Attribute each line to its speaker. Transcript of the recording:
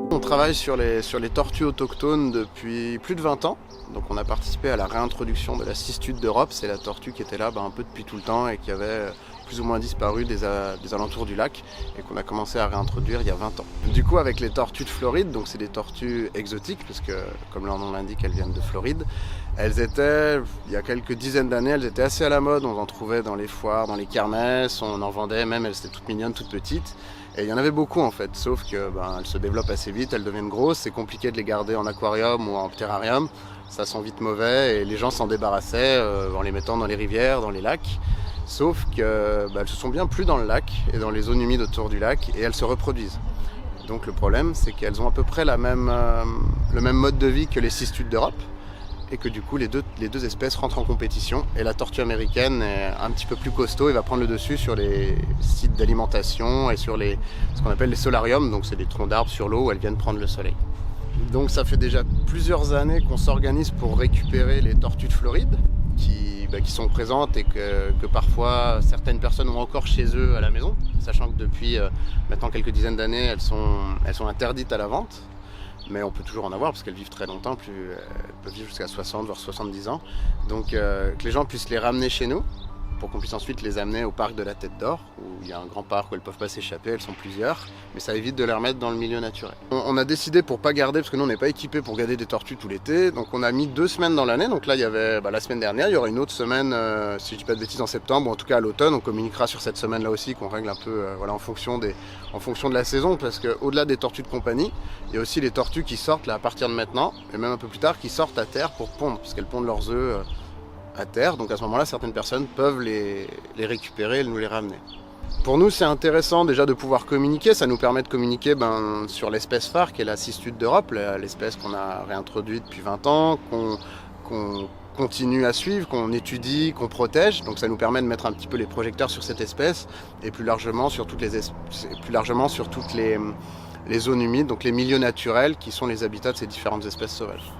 Speaker 1: On travaille sur les tortues autochtones depuis plus de 20 ans. Donc on a participé à la réintroduction de la cistude d'Europe. C'est la tortue qui était là un peu depuis tout le temps et qui avait plus ou moins disparu des alentours du lac et qu'on a commencé à réintroduire il y a 20 ans. Du coup, avec les tortues de Floride, donc c'est des tortues exotiques parce que, comme leur nom l'indique, elles viennent de Floride. Elles étaient, il y a quelques dizaines d'années, elles étaient assez à la mode. On en trouvait dans les foires, dans les kermesses, on en vendait même, elles étaient toutes mignonnes, toutes petites. Et il y en avait beaucoup en fait, sauf que elles se développent assez vite, elles deviennent grosses, c'est compliqué de les garder en aquarium ou en terrarium, ça sent vite mauvais et les gens s'en débarrassaient en les mettant dans les rivières, dans les lacs. Sauf qu'elles se sont bien plus dans le lac et dans les zones humides autour du lac et elles se reproduisent. Donc le problème c'est qu'elles ont à peu près le même mode de vie que les cistudes d'Europe et que du coup les deux espèces rentrent en compétition et la tortue américaine est un petit peu plus costaud et va prendre le dessus sur les sites d'alimentation et sur ce qu'on appelle les solariums, donc c'est des troncs d'arbres sur l'eau où elles viennent prendre le soleil. Donc ça fait déjà plusieurs années qu'on s'organise pour récupérer les tortues de Floride qui sont présentes et que parfois certaines personnes ont encore chez eux à la maison, sachant que depuis maintenant quelques dizaines d'années elles sont interdites à la vente. Mais on peut toujours en avoir parce qu'elles vivent très longtemps, elles peuvent vivre jusqu'à 60 voire 70 ans. Donc que les gens puissent les ramener chez nous pour qu'on puisse ensuite les amener au parc de la Tête d'Or où il y a un grand parc où elles ne peuvent pas s'échapper, elles sont plusieurs, mais ça évite de les remettre dans le milieu naturel. On a décidé pour pas garder, parce que nous on n'est pas équipés pour garder des tortues tout l'été, donc on a mis 2 semaines dans l'année. Donc là il y avait la semaine dernière, il y aura une autre semaine, si je dis pas de bêtises, en septembre, ou en tout cas à l'automne. On communiquera sur cette semaine là aussi, qu'on règle un peu en fonction de la saison, parce qu'au-delà des tortues de compagnie, il y a aussi les tortues qui sortent là, à partir de maintenant, et même un peu plus tard, qui sortent à terre pour pondre, puisqu'elles pondent leurs œufs à terre. Donc à ce moment-là, certaines personnes peuvent les récupérer et nous les ramener. Pour nous, c'est intéressant déjà de pouvoir communiquer. Ça nous permet de communiquer sur l'espèce phare qui est la cistude d'Europe, l'espèce qu'on a réintroduite depuis 20 ans, qu'on continue à suivre, qu'on étudie, qu'on protège. Donc ça nous permet de mettre un petit peu les projecteurs sur cette espèce et plus largement sur toutes les zones humides, donc les milieux naturels qui sont les habitats de ces différentes espèces sauvages.